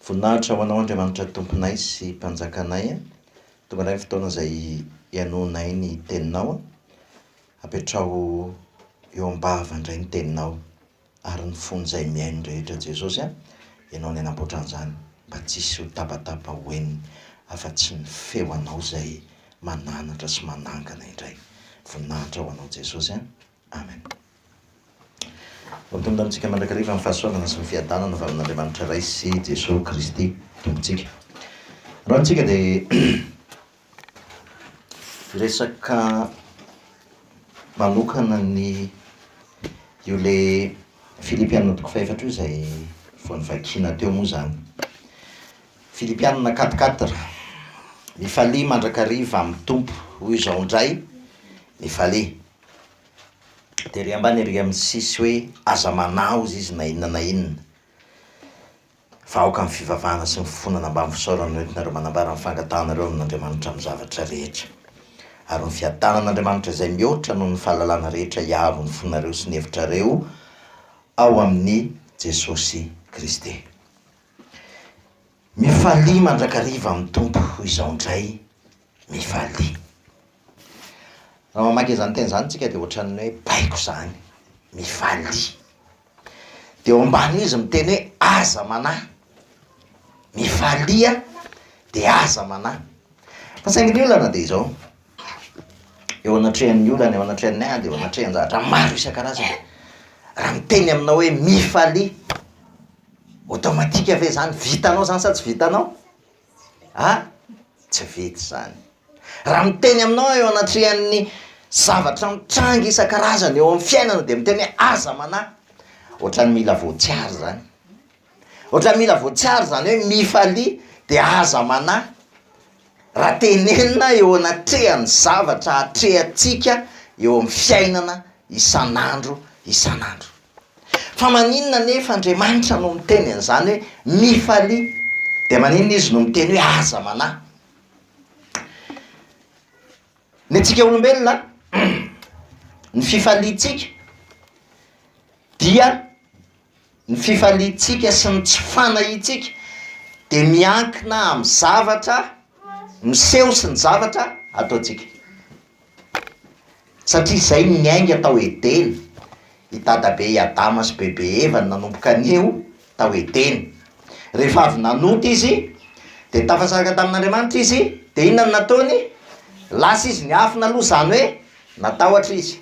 Voninahitra ho anao Andriamanitra tomponay sy mpanjakanay a, tonga ray ny fotoana izay ianonay ny teninao a, apetrao eo am-bava indray ny teninao ary ny fony izay miaino rehetra Jesosy a, ianao ny anamboatra an'izany mba tsisy ho tapatapa hoeniny afa-tsy ny feo anao izay mananatra sy manangana indray. Voninahitra ho anao Jesosy a, amen. Mitombo amintsika mandrakariva amin'ny fahasoavana sy ny fiadanana avy amin'Andriamanitra iray sy Jesosy Kristy tompontsika. Raha antsika dia resaka manokana ny io le Filipianina toko faefatra io izay vao nivakiana teo moa zany. Filipianina 4:4 mifalia mandrakariva amin'ny tompo hoy izao indray mifalia. Dia ry ambany ery amin'ny sisy hoe aza manao izy na inona na inona. Vahoaka amin'ny fivavahana sy ny fifonana ambany fisaorana noentinareo manambara ny fangatanareo amin'Andriamanitra amin'ny zavatra rehetra. Ary ny fiadanan'Andriamanitra izay mihoatra noho ny fahalalana rehetra hiaro ny fonareo sy ny hevitrareo ao amin'ny Jesosy Kristy. Mifalia mandrakariva amin'ny tompo hoy izao indray mifalia. Raha mamaky izany teny izany tsika dia ohatran'ny hoe baiko izany, mifalia. Dia eo ambany izy miteny hoe aza manahy, mifalia dia aza manahy. Fa saingy ny olana dia izao, eo anatrehan'ny olana, eo anatrehan'ny ady, eo anatrehan'ny zavatra maro isan-karazany. Raha miteny aminao hoe mifalia, automatika ve zany vitanao zany sa tsy vitanao? Tsy vita zany. Raha miteny aminao eo anatrehan'ny zavatra mitranga isan-karazany eo amin'ny fiainana dia miteny hoe aza manahy, ohatran'ny mila voatsiary zany. Ohatran'ny mila voatsiary zany hoe mifalia dia aza manahy. Raha tenenina eo anatrehan'ny zavatra atrehantsika eo amin'ny fiainana isan'andro isan'andro. Fa maninona nefa Andriamanitra no miteny an'izany hoe mifalia, dia maninona izy no miteny hoe aza manahy? Ny antsika olombelona ny fifaliantsika dia ny fifaliantsika sy ny tsy fanahintsika dia miankina amin'ny zavatra miseho sy ny zavatra ataontsika. Satria izay ny ainga tao Edena, i dadabe i Adama sy bebe Eva nanomboka anio tao Edena. Rehefa avy nanota izy dia tafasaraka tamin'Andriamanitra izy, dia inona no nataony? Lasa izy niafina aloha zany hoe natahotra izy,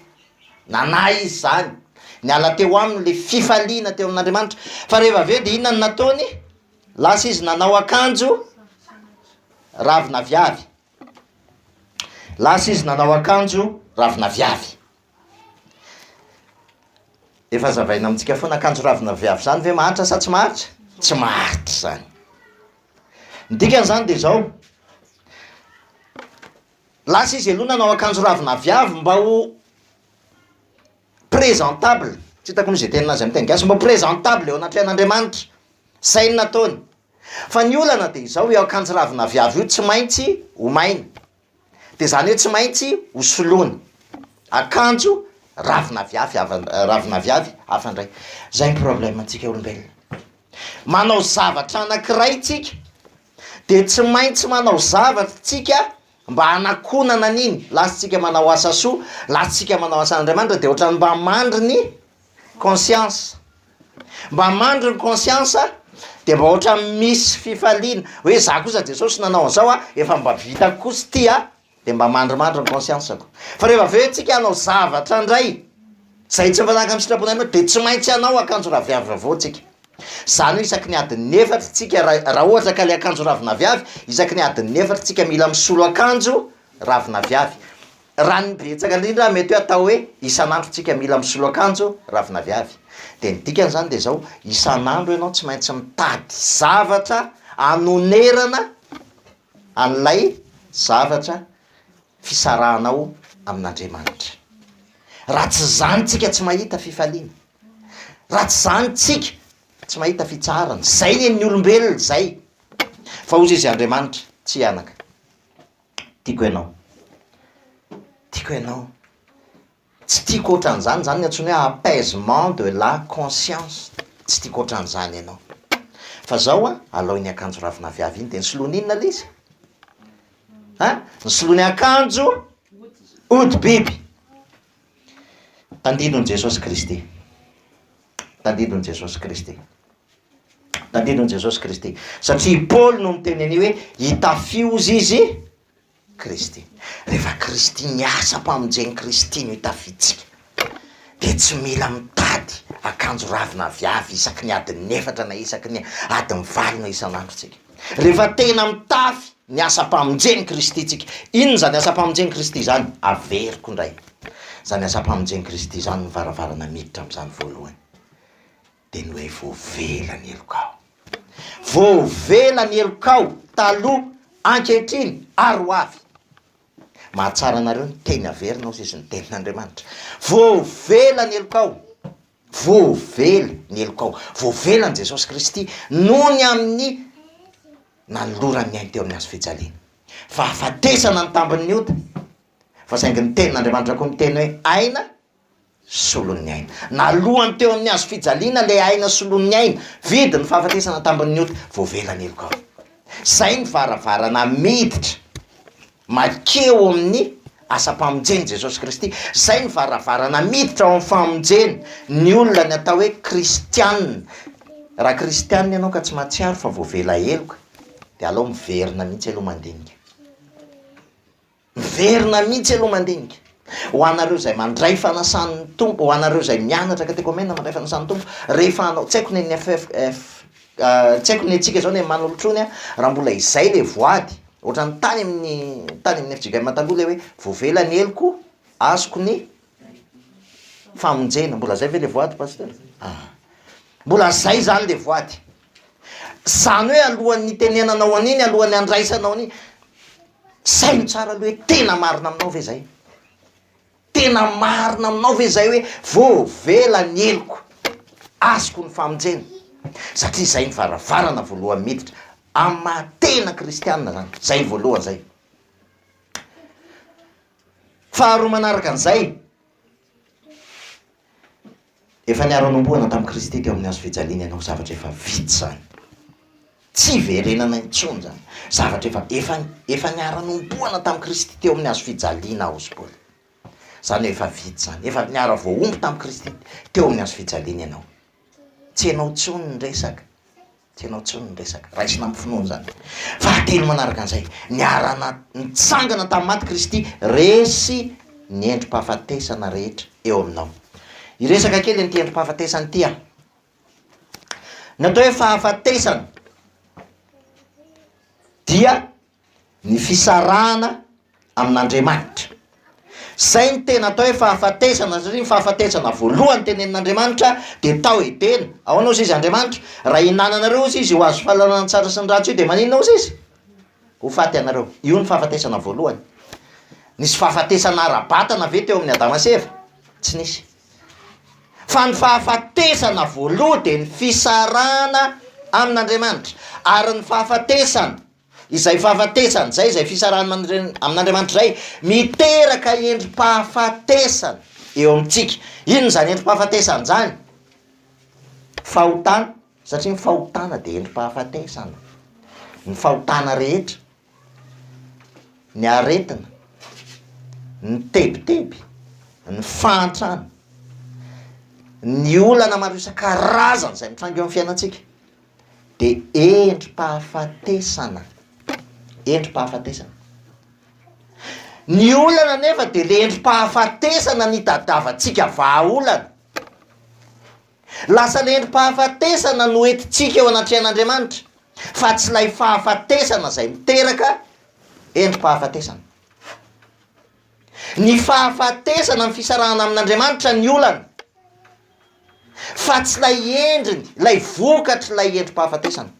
nanahy izy zany, niala teo aminy le fifaliana teo amin'Andriamanitra. Fa rehefa avy eo dia inona no nataony? Lasa izy nanao akanjo ravina viavy. Lasa izy nanao akanjo ravina viavy. Efa zavaina amintsika foana akanjo ravina viavy zany ve maharitra sa tsy maharitra? Tsy maharitra zany. Ny dikan'izany dia izao, lasa izy aloha nanao akanjo ravina viavy mba ho présentable, tsy hitako izay teny anazy amin'ny teny gasy, mba présentable eo anatrehan'Andriamanitra. Zay no nataony. Fa ny olana dia izao, eo akanjo ravina viavy io tsy maintsy ho maina, dia zany hoe tsy maintsy ho soloina. Akanjo ravina viavy hafa indray. Zay ny problème antsika olombelona. Manao zavatra anankiray tsika dia tsy maintsy manao zavatra tsika mba hanakonana an'iny. Lasantsika manao asa soa, lasantsika manao asan'Andriamanitra dia ohatrany mba mandry ny conscience. Mba mandry ny conscience dia mba ohatra misy fifaliana hoe za kosa Jesosy nanao an'izao a, efa mba vita kosa ty a, dia mba mandrimandry ny conscience-ako. Fa rehefa avy eo tsika hanao zavatra indray zay tsy mifanaraka amin'ny sitrapon'Andriamanitra dia tsy maintsy hanao akanjo raviavy avao tsika. Zany hoe isaky ny adiny efatra tsika, raha ohatra ka le akanjo ravina viavy, isaky ny adiny efatra tsika mila misolo akanjo ravina viavy. Raha ny betsaka indrindra mety hoe atao hoe isan'andro tsika mila misolo akanjo ravina viavy. Dia ny dikan'izany dia izao, isan'andro ianao tsy maintsy mitady zavatra hanonerana an'ilay zavatra fisarahanao amin'Andriamanitra. Raha tsy zany tsika tsy mahita fifaliana, raha tsy zany tsika tsy mahita fitsarana. Zay ny olombelona zay. Fa ozy izy Andriamanitra tsy anaka. Tiako ianao, tiako ianao, tsy tiako ohatran'izany, zany ny antsoina hoe apaisement de la conscience. Tsy tiako ohatran'izany ianao. fa zao a alao ny akanjo ravina viavy iny de ny soloany inona le izy ny soloany akanjo ody biby. Tandidony Jesosy Kristy, tandidony Jesosy Kristy, tandidony Jesosy Kristy, satria Paoly no miteny an'io hoe hitafiozy izy Kristy. Rehefa Kristy niasa mpamonjeny Kristy no hitafitsika de tsy mila mitady akanjo ravina viavy isaky ny adiny 4 na isaky ny adiny 8 na isan'andro tsika. Rehefa tena mitafy ny asa mpamonjeny Kristy tsika, inona zany asa mpamonjeny Kristy zany? Averiko indray, zany asa mpamonjeny Kristy zany nivaravarana miditra am'izany voalohany de ny hoe voavela ny elokao, voavela ny elokao taloha ankehitriny ary ho avy. Mahatsara anareo ny teny averina ao izy ny tenin'Andriamanitra. Voavela ny elokao, voavela ny elokao, voavela ny Jesosy Kristy noho ny amin'ny nanolorany ainy teo amin'ny azo fijaliana. Fa afatesana ny tambiny ota, fa saingy ny tenin'Andriamanitra koa miteny hoe aina solon'ny aina. Nalohany teo amin'ny azo fijaliana le aina solon'ny aina, vidy ny fahafatesana tambiny ota, voavela ny elokao. Zay ny varavarana miditra makeo amin'ny asa mpamonjeny Jesosy Kristy. Zay ny varavarana miditra ao amin'ny famonjeny ny olona ny atao hoe kristianina. Raha kristianina ianao ka tsy mahatsiaro fa voavela eloka de alao miverina mihitsy aloha mandinika, miverina mihitsy aloha mandinika. Ho anareo zay mandray fanasan'ny tompo, ho anareo zay mianatra katekomena mandray fanasan'ny tompo, rehefa anao tsy haiko ny tsy haiko ny atsika zao ny manolotrony a, raha mbola izay le voady ohatrany tany amin'ny fijigama taloha le hoe voavela ny eloko azoko ny famonjena. Mbola zay ve le voady pasteur? Mbola zay zany le voady. Zany hoe alohan'ny tenenanao an'iny, alohan'ny andraisanao an'iny, saino tsara aloha hoe tena marina aminao ve zay? Tena marina aminao ve zay hoe voavela ny eloko azoko ny famonjena? Satria zay ny varavarana voalohany miditra amin'ny mahatena kristianina zany. Zay voalohany zay. Faharoa manaraka an'izay, efa niaro anombohana tamin'i Kristy teo amin'ny hazo fijaliana ianao, zavatra efa vita zany. Tsy verenana intsony zany. Zavatra efa niaro anombohana tamin'i Kristy teo amin'ny hazo fijaliana aho sy Paoly. Zany efa vita zany. Efa niaro voaomby tamin'i Kristy teo amin'ny hazo fijaliana ianao. Tsy ianao tsony ny resaka. Tsy ianao tsony ny resaka. Raisina amin'ny finoana zany. Fahatelo manaraka an'izay, niarana nitsangana tamin'ny maty Kristy, resy ny endrim-pahafatesana rehetra eo aminao. Iresaka kely ny endrim-pahafatesana ity a. Ny atao hoe fahafatesana dia ny fisarahana amin'Andriamanitra. Zay ny tena atao hoe fahafatesana, satria ny fahafatesana voalohany tenenin'Andriamanitra de tao edena. Ao anao izy Andriamanitra, raha inananareo izy ho azo fahalalana tsara sy ny ratsy io de maninona izy? Ho faty anareo. Io ny fahafatesana voalohany. Nisy fahafatesana ara-batana ve teo amin'ny Adama sy Eva? Tsy nisy. Fa ny fahafatesana voalohany de ny fisarahana amin'Andriamanitra. Ary ny fahafatesana, izay fahafatesana zay, izay fisarahana amin'Andriamanitra zay, miteraka endrim-pahafatesana eo amintsika. Inona zany endrim-pahafatesana zany? Fahotana, satria ny fahotana de endrim-pahafatesana. Ny fahotana rehetra, ny aretina, ny tebiteby, ny fahantrana, ny olana maro isan-karazany zay mitrango eo amin'ny fiainantsika de endrim-pahafatesana. Endrim-pahafatesana. Ny olana nefa de le endrim-pahafatesana nitadavantsika vahaolana. Lasa le endrim-pahafatesana no entintsika eo anatrehan'Andriamanitra, fa tsy lay fahafatesana zay miteraka endrim-pahafatesana. Ny fahafatesana ny fisarahana amin'Andriamanitra ny olana, fa tsy lay endriny, lay vokatry lay endrim-pahafatesana.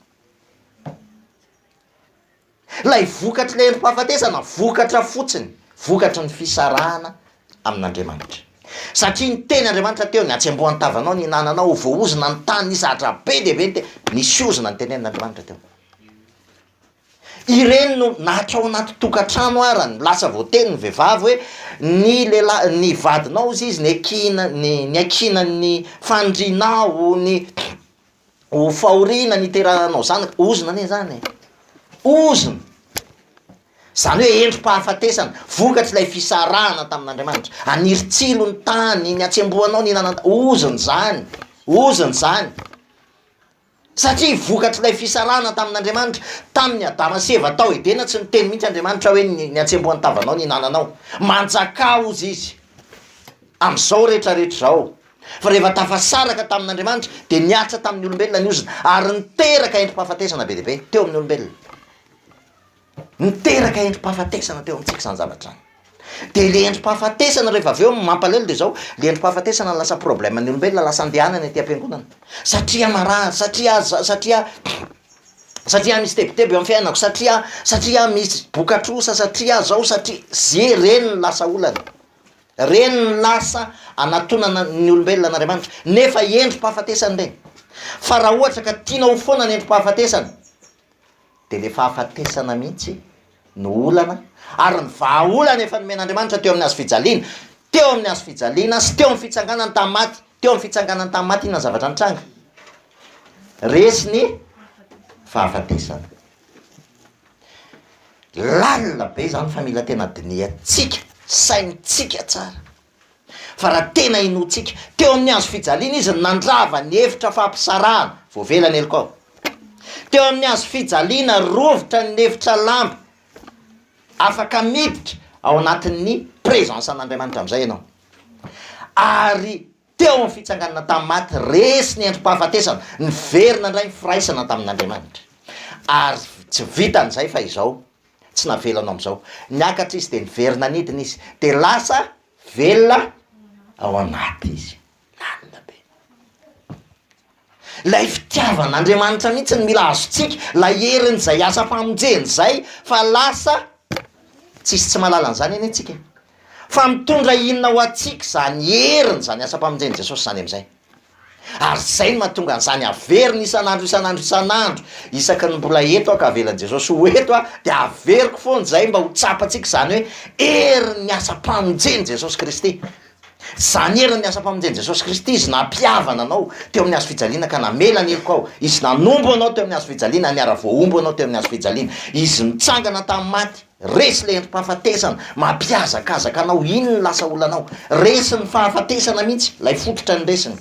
Lay vokatry lay endrim-pahafatesana, vokatra fotsiny, vokatry ny fisarahana amin'Andriamanitra. Satria ny tenin'Andriamanitra teo ny atsembohan'ny tavanao ny hinananao, ho voaozina ny tany nisy hatra be dehibe nisy ozina ny tenenin'Andriamanitra teo. Ireny no nahatra ao anaty tokantrano arany, lasa voateny ny vehivavy hoe ny lehilahy, ny vadinao izy ny akina, ny akinan'ny fandrinao, ny ho fahoriana niterahanao zanaka ozona ane zany ozona zany hoe endrom-pahafatesana vokatry ilay fisarahana tamin'Andriamanitra aniritsilo ny tany ny atsembohanao ny ozony zany satria vokatry ilay fisarahana tamin'Andriamanitra tamin'ny Adama sy Eva tao edena tsy niteny mihitsy Andriamanitra hoe ny atsembohan'ny tavanao ny hinananao manjaka ozy izy am'izao rehetrarehetra zao fa rehefa tafasaraka tamin'Andriamanitra de niatra tamin'ny olombelona ny ozona ary niteraka endrom-pahafatesana be dehibe teo amin'ny olombelona niteraka endrom-pahafatesana teo amintsika zany zavatra de le endrom-pahafatesana rehefa avy eo mampalelo de zao le endrom-pahafatesana lasa problème ny olombelona lasa andehanany aty am-piangonana satria marary satria misy tebiteby amin'ny fiainako satria misy bokatrosa satria zao satria ze reny ny lasa olana reny ny lasa anatonana ny olombelona an'Andriamanitra nefa endrom-pahafatesana reny fa raha ohatra ka tianao foana ny endrom-pahafatesana de le fahafatesana mihitsy no olana ary ny vahaolana efa nomen'Andriamanitra teo amin'ny hazo fijaliana sy teo amin'ny fitsanganany tamin'ny maty teo amin'ny fitsanganany tamin'ny maty inona zavatra nitranga resy ny fahafatesana lalina be zany fa mila tena diniatsika saintsika tsara fa raha tena inotsika teo amin'ny hazo fijaliana izy nandrava ny hevitra fampisarahana voavelany eloko teo amin'ny hazo fijaliana rovitra ny hevitra lampy afaka miditra ao anatin'ny présence an'Andriamanitra amin'izay ianao ary teo amin'ny fitsanganana tamin'ny maty resy ny endrom-pahafatesana ny verina indray ny firaisana tamin'Andriamanitra ary tsy vitan'izay fa izao tsy navelanao am'izao niakatra izy de niverina nidina izy de lasa velona ao anaty izy lalina be lay fitiavan'Andriamanitra mihitsy ny mila azotsika la herin'izay asa-pamonjeny zay fa lasa tsisy tsy malala an'izany eny antsika fa mitondra inona ho atsika zany heriny zany asa-pamonjeny Jesosy zany am'izay ary zay no mahatonga an'izany averiny isan'andro isaky ny mbola eto ka avelan'i Jesosy ho eto de averiko foana zay mba ho tsapatsika zany hoe heriny asa-pamonjeny Jesosy Kristy zany heriny asa-pamonjeny Jesosy Kristy izy nampiavana anao teo amin'ny hazo fijaliana ka namela ny eloko ao izy nanombo anao teo amin'ny hazo fijaliana niara-voaombo anao teo amin'ny hazo fijaliana izy nitsangana tamin'ny maty resy le endrom-pahafatesana mampiazakazaka anao iny ny lasa olanao resy ny fahafatesana mihitsy lay fototra ny resiny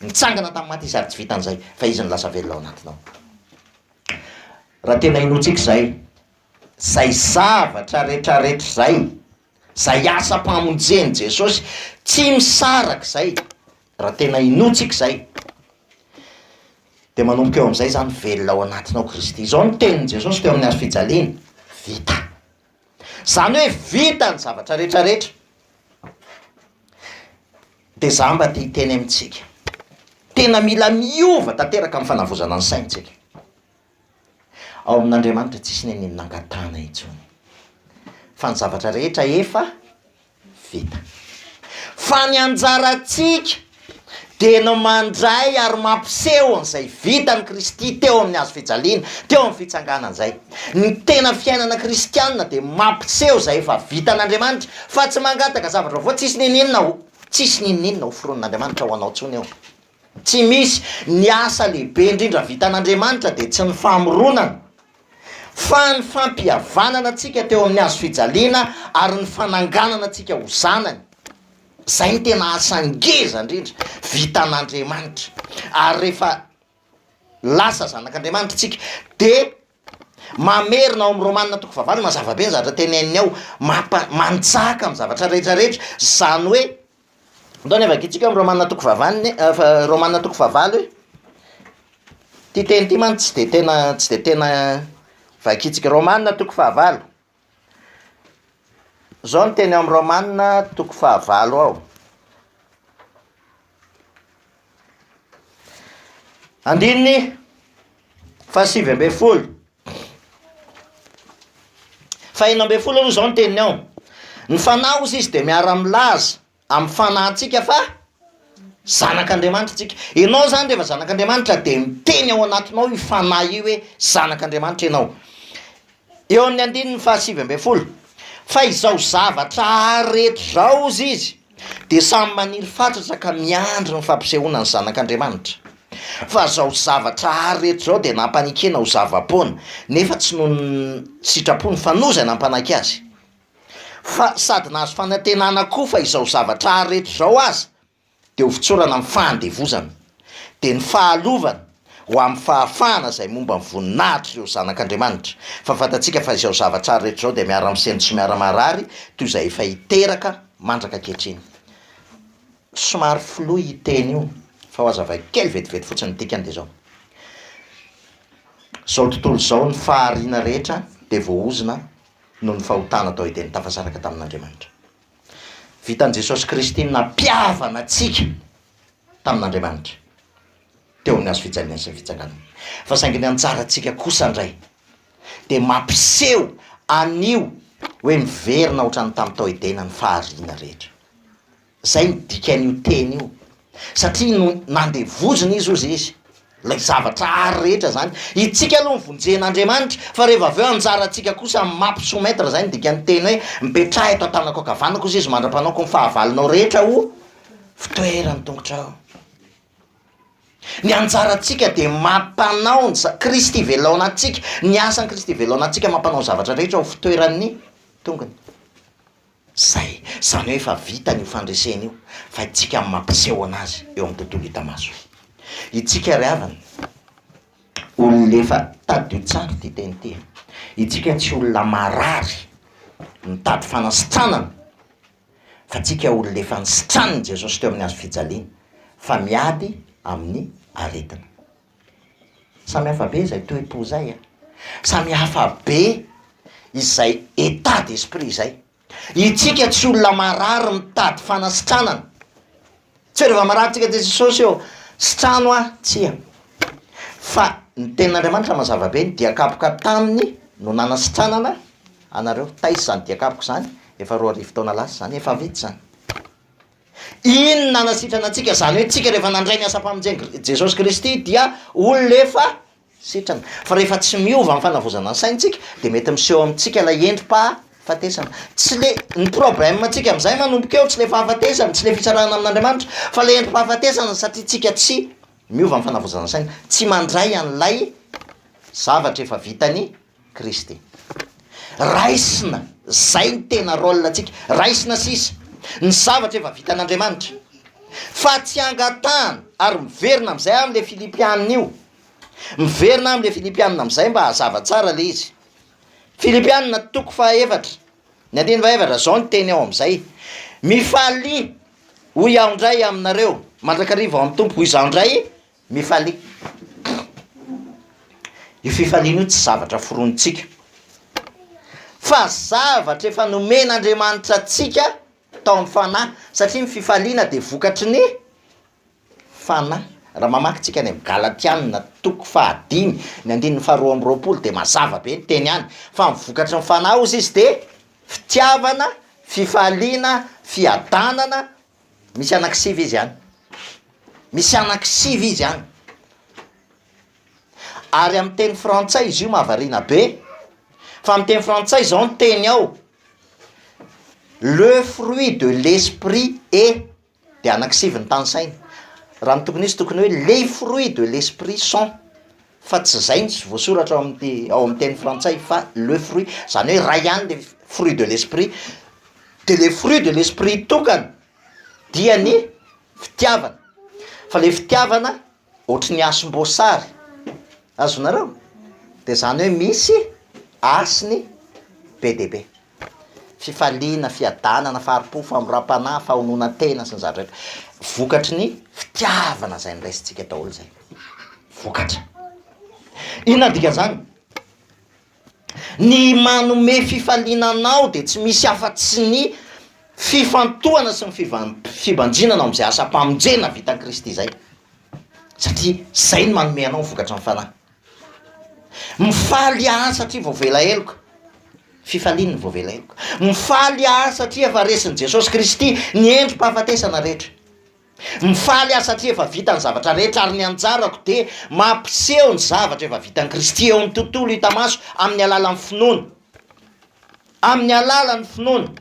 nitsangana tamin'ny maty izy ary tsy vitan'izay fa izy ny lasa velona ao anatinao raha tena inotsika zay zavatra rehetrarehetra zay asa-pamonjeny Jesosy tsy misaraka zay raha tena inotsika zay de manomboka eo am'izay zany velona ao anatinao Kristy zao ny tenin'i Jesosy teo amin'ny hazo fijaliana vita zany hoe vita ny zavatra rehetrarehetra de za mba ty teny amintsika tena mila miova tanteraka amin'ny fanavozana ny saintsika ao amin'Andriamanitra tsisy ny nangatana intsony fa ny zavatra rehetra efa vita fa ny anjaratsika de no mandray ary mampiseho an'izay vitany Kristy teo amin'ny hazo fijaliana teo amin'ny fitsanganana zay ny tena fiainana kristianina de mampiseho zay efa vitan'Andriamanitra fa tsy mangataka zavatra vao tsisy nininina oforonin'Andriamanitra ho anao tsony eo tsy misy ny asa lehibe indrindra vitan'Andriamanitra de tsy ny famoronana fa ny fampihavanana atsika teo amin'ny hazo fijaliana ary ny fananganana atsika ho zanany zay ny tena asangeza indrindra vitan'Andriamanitra ary rehefa lasa zanak'Andriamanitra tsika de mamerina ao amin'ny Romanina 9:9 mazava be ny zavatra teneniny ao mantsaka amin'ny zavatra rehetrarehetra zany hoe ndony avakitsika amin'ny Romanina 9:9 Romanina 9:9 ty teny ty man tsy de tena vakitsika Romanina 9:9 zao ny teny amin'ny Romanina 9:9 ao andininy 7:10 fahinambefolo aloha zao ny teniny ao ny fanahy ozy izy de miara-milaza amin'ny fanahintsika fa zanak'Andriamanitra tsika ianao zany rehefa zanak'Andriamanitra de miteny ao anatinao io fanahy io hoe zanak'Andriamanitra ianao eo amin'ny andininy 7:10 fa izao zavatra rehetra zao ozy izy de samy maniry fatratra ka miandry ny fampisehoana ny zanak'Andriamanitra fa zao zavatra rehetra zao de nampanikena ho zava-poana nefa tsy nohony sitrapony fanozana ampanaky azy fa sady nahazo fanantenana koa fa izao zavatra rehetra zao azy de ho fitsorana amin'ny fandevozana de ny fahalovana ho amin'ny fahafahana zay momba ny voninahitra ireo zanak'Andriamanitra fa fantatsika fa izao zavatra rehetra zao de miara-miseno sy miara-marary toy izay efa hiteraka mandraka ankehitriny. Somary filoha hiteny io fa ho azavay kely vetivety fotsiny dikany de zao tontolo zao ny fahariana rehetra de voaozina noho ny fahotana tao hiteny tafasaraka tamin'Andriamanitra. Vitan'i Jesosy Kristy nampiavana atsika tamin'Andriamanitra teo amin'ny azo fijaliana sy ny fitsakanana fa saingy ny anjarantsika kosa indray de mampiseho anio hoe miverina ohatrany tamin'ny tao hitena ny fahariana rehetra. Zay ny dikan'io teny io satria no nandevozina izy lay zavatra rehetra zany itsika aloha mivonjen'Andriamanitra fa rehefa aveo anjarantsika kosa mampisometra zay ny dikan'ny teny hoe mipetraha eto an-tanako ankavanako izy mandra-panao ny fahavalinao rehetra ho fitoerany tongotrao. Ny anjarantsika de mampanao ny Kristy velonatsika, ny asan'ny Kristy velonatsika mampanao zavatra rehetra ho fitoeran'ny tongony. Zany hoe efa vita ny fandresena io fa itsika mampiseho anazy eo amin'ny tontolo hita maso. Itsika ry havana olona efa tadio tsara ty teny ty, itsika tsy olona marary mitady fanasitranana fa tsika olona efa nisitraniny Jesosy teo amin'ny hazo fijaliana fa miady amin'ny aretina. Samy hafa be zay toe-po zay samy hafa be izay état d'esprit zay. Itsika tsy olona marary mitady fanasitranana, tsy rehefa marary tsika de Jesosy eo sitrano tsia fa ny tenin'Andriamanitra mazava be ny diakapoka taminy no nanasitranana anareo. Taisy zany diakapoko zany efa 2 taona lasa zany efa vitsy zany. Iny nanasitrana antsika zany hoe tsika rehefa nandray ny asa-pamonjeny Jesosy Kristy dia olona efa sitrana fa rehefa tsy miova amin'ny fanavozana ny saintsika de mety miseho amintsika lay endrim-pahafatesana. Tsy le ny problème tsika am'izay manomboka eo tsy le fahafatesana tsy le fitsarana amin'Andriamanitra fa le endrim-pahafatesana satria tsika tsy miova amin'ny fanavozana ny saina, tsy mandray an'lay zavatra efa vitany Kristy. Raisina zay ny tena rôle tsika, raisina sisa ny zavatra efa vitan'Andriamanitra fa tsy angatahana ary miverina am'izay am'le Filipianina io, miverina am'le Filipianina am'izay mba hazava tsara le izy. Filipianina toko 4 ny andiny 4 zao ny teny ao am'izay mifaly ho iaho ndray aminareo mandrakariva ao amin'ny tompo ho izaho ndray mifaly. Io fifaliana io tsy zavatra foronitsika fa zavatra efa nomen'Andriamanitra atsika tao amin'ny fanahy satria ny fifaliana de vokatry ny fanahy. Raha mamaky tsika ny amin'ny Galatianina toko 5 ny andiny 2:20 de mazava be ny teny any fa mivokatry ny fanahy ozy izy de fitiavana, fifaliana, fiadanana. Misy anankisivy izy any, misy anankisivy izy any ary amin'ny teny frantsay izy io mahavariana be fa amin'ny teny frantsay zao ny teny ao le fruit de l'esprit est de anankisivy ny tanysaina. Raha ny tokony izy tokony hoe les fruits de l'esprit sont fa tsy zay ny voasoratra ao amin'ny teny frantsay fa le fruit zany hoe ray ihany le fruit de l'esprit de le fruit de l'esprit tokana dia ny fitiavana fa le fitiavana ohatry ny asom-boasary azonareo de zany hoe misy asiny be de be fifaliana, fiadanana, faharipo, famoram-panahy, fahonona tena sy ny zavatra rehetra vokatry ny fitiavana zay nyraisintsika daholo zay vokatra. Inona dikan'izany? Ny manome fifalinanao de tsy misy afa-tsy ny fifantohana sy ny fibanjinana am'izay asa-pamonjena vitan'i Kristy zay satria zay ny manome anao vokatra ny fanahy. Mifaly ahy satria voavela heloka, fifaliana voavela heloka. Mifaly ahy satria efa resin'i Jesosy Kristy ny endrim-pahafatesana rehetra. Mifaly ahy satria efa vita ny zavatra rehetra ary ny anjarako de mampiseho ny zavatra efa vitan'i Kristy eo amin'ny tontolo hita maso amin'ny alalan'ny finoana, amin'ny alalan'ny finoana.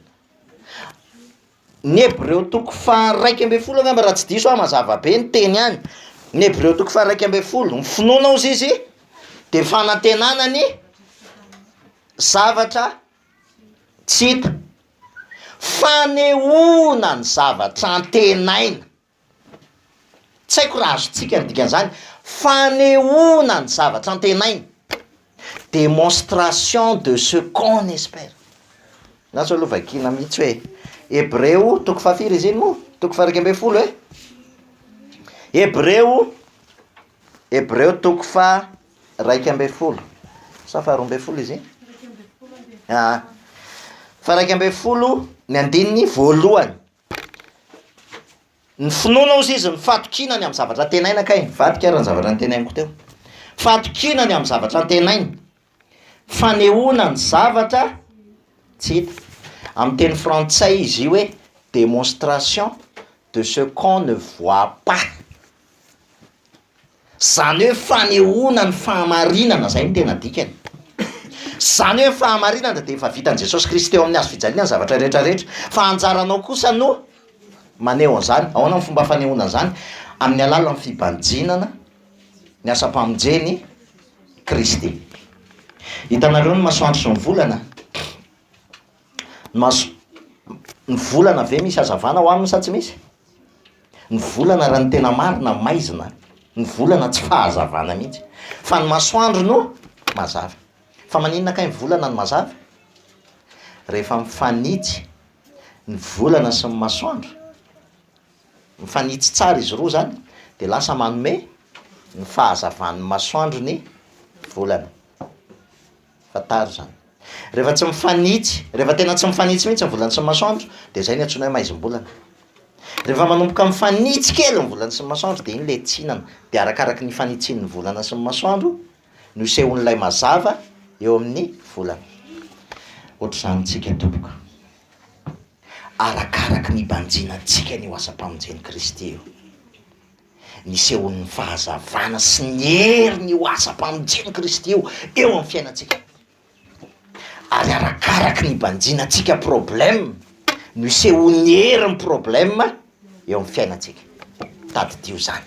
Ny Hebreo toko 1:20 angamba raha tsy diso aho mazava be ny teny any ny Hébreu toko faha 1:10 ny finoana ozy izy de fanantenana ny zavatra tsy hita, fanehoana ny zavatra antenaina. Tsy haiko raha azotsika ny dikan'izany, fanehoana ny zavatra antenaina, démonstration de ce qu'on espère. Na so aloha vakina mihitsy hoe Hébreu toko fahafiry izy iny moa, toko faha 1:10 hoe Hébreu toko faha 1:10 sa faha 12 izy iny? Fa 1:10 ny andininy voalohany. Ny finoana ozy izy ny fatokinany amin'ny zavatra antenaina kay, vadika raha ny zavatra antenainako teo. Fatokinany amin'ny zavatra antenaina, fanehoana ny zavatra tsy hita. Amin'ny teny frantsay izy io hoe démonstration de ce qu'on ne voit pas. Zany hoe fanehoana ny fahamarinana, zay ny tena dikany. Zany hoe fahamarinana de efa vitan' Jesosy Kristy eo amin'ny hazo fijaliana ny zavatra rehetrarehetra, fa anjaranao kosa no maneho an'izany. Ahoana ny fomba fanehoana an'izany? Amin'ny alalan'ny fibanjinana ny asa-pamonjeny Kristy. Hitanareo ny masoandro sy ny volana? Ny volana ve misy hazavana ho aminy sa tsy misy? Ny volana raha ny tena marina maizina, ny volana tsy fahazavana mihitsy, fa ny masoandro no mazava. Fa maninona kay ny volana ny mazava? Rehefa mifanitsy ny volana sy ny masoandro, mifanitsy tsara izy roa zany, de lasa manome ny fahazavan'ny masoandro ny volana. Fataro zany. Rehefa tsy mifanitsy, rehefa tena tsy mifanitsy mihitsy ny volana sy ny masoandro, de zay ny antsoina hoe maizim-bolana. Rehefa manomboka mifanitsy kely ny volana sy ny masoandro, de iny le tsinana. De arakaraky ny fanitsin'ny volana sy ny masoandro no isehon'ilay mazava eo amin'ny volana. Ohatr'izany tsika tompoko, arakaraky ny banjinantsika ny asa-pamonjeny Kristy eo, nisehon'ny fahazavana sy ny hery ny asa-pamonjeny Kristy eo amin'ny fiainantsika. Ary arakaraky ny banjinantsika problème, no isehon'ny hery ny problème eo amin'ny fiainantsika. Tadidio zany,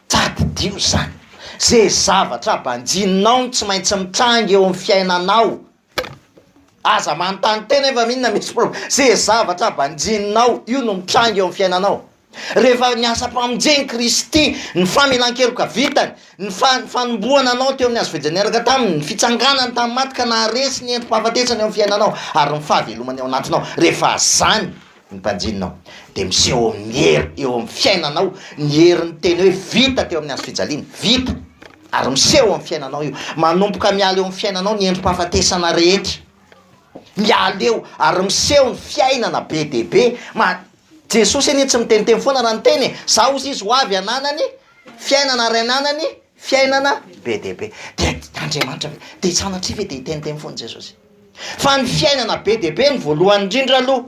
tadidio zany. Zay zavatra banjinao tsy maintsy mitranga eo amin'ny fiainanao. Aza manontany tena efa minona misy problème. Zay zavatra banjinao io no mitranga eo amin'ny fiainanao. Rehefa ny asa-pamonjeny Kristy, ny famelan-keloka vitany, ny fanomboana anao teo amin'ny hazo fijaniraka taminy, ny fitsanganany tamin'ny maty ka naharesy ny entim-pahafatesany eo amin'ny fiainanao, ary ny fahavelomany ao anatinao, rehefa zany ny banjinao, de miseho amin'ny hery eo amin'ny fiainanao, ny hery ny teny hoe vita teo amin'ny hazo fijaliana, vita, ary miseho amin'ny fiainanao io, manomboka miala eo amin'ny fiainanao ny endrim-pahafatesana rehetra, miala eo ary miseho ny fiainana be de be. Jesosy anie tsy miteniteny foana raha ny teny, za ozy izy ho avy ananany fiainana ray ananany fiainana be de be. De Andriamanitra de sanatria ve de hiteniteny foana Jesosy? Fa ny fiainana be de be ny voalohany indrindra aloha.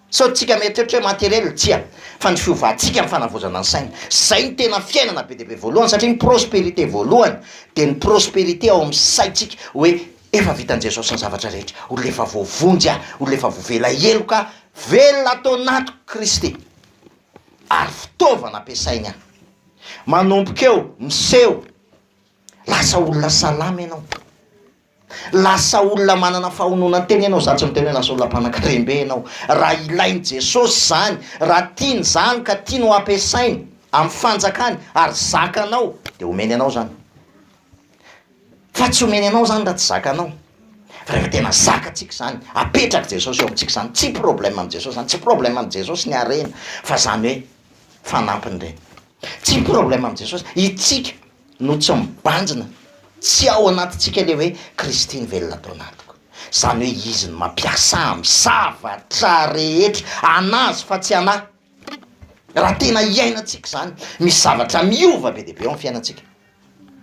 So tsika mieritreritra hoe materiel tsia, fa ny fiovantsika ny fanavozana ny saina, zay ny tena fiainana be de be voalohany, satria ny prospérité voalohany de ny prospérité ao amin'ny saitsika hoe efa vitan' Jesosy ny zavatra rehetra, olona efa voavonjy aho, olona efa voavela heloka, velona atao anatiko Kristy, ary fitaovana ampiasainy aho. Manomboka eo, miseho, lasa olona salama ianao, lasa olona manana fahonona teny ianao, za tsy miteny hoe lasa olona mpanan-karembe ianao. Raha ilainy Jesosy zany, raha tiany zany ka tiany ho ampiasainy amin'ny fanjakany ary zakanao, de omeny anao zany. Fa tsy omeny anao zany raha tsy zakanao. Fa rehefa tena zakatsika zany, apetraky Jesosy eo amintsika zany, tsy problème amin'ny Jesosy zany, tsy problème amin'ny Jesosy ny harena, fa zany hoe fanampiny reny. Tsy problème amin'ny Jesosy, itsika no tsy mibanjina, tsy ao anatintsika le hoe Kristy ny velona atao anatiko. Zany hoe izy ny mampiasa amin'ny zavatra rehetra, anazy fa tsy anahy. Raha tena iainantsika zany, misy zavatra miova be de be ao amin'ny fiainantsika.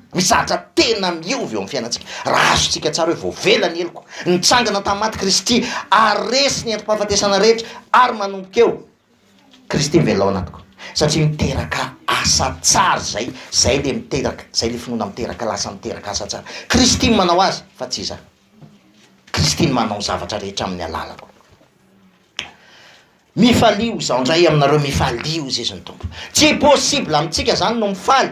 Misy zavatra tena miova eo amin'ny fiainantsika. Raha azontsika tsara hoe voavela ny eloko, nitsangana tamin'ny maty Kristy, ary resy ny entim-pahafatesana rehetra, ary manomboka eo Kristy velona ao anatiko. Satria miteraka asa tsara zay le miteraka, zay le finoana miteraka lasa miteraka asa tsara. Kristy manao azy, fa tsy iza. Kristy manao zavatra rehetra amin'ny alalako. mifalio zao ndray aminareo mifalio izy izy ny tompo tsy possible amitsika zany no mifaly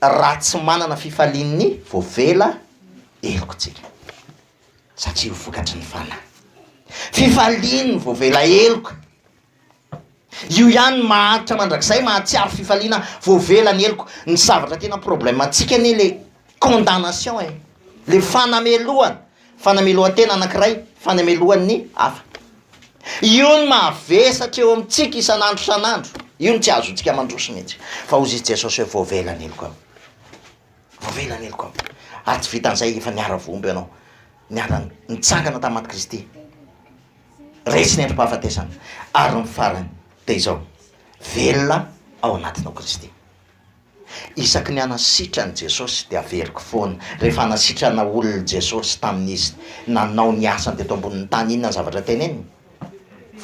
raha tsy manana fifalian'ny voavela elokotsika satria ho vokatry ny fanahy fifaliany voavela eloko io ihany maharitra mandrakizay mahatsiaro fifaliana voavela ny eloko ny zavatra tena problème atsika ny le condamnation le fanamelohan-tena anankiray fanamelohan'ny hafa io ny mahavesatra eo amitsika isan'andro io ny tsy azontsika mandroso mihitsy fa ozy izy jesosy hoe voavelany eloko ao voavelany eloko ao ary tsy vitan'izay efa niara-vomby ianao nitsangana tamaty Kristy resy ny androm-pahafatesana ary ny farany de izao velona ao anatinao Kristy isaky ny anasitrany Jesosy de averiko foana rehefa anasitrana olony Jesosy tamin'izy nanao ny asany teto ambonin'ny tany inona ny zavatra teneniny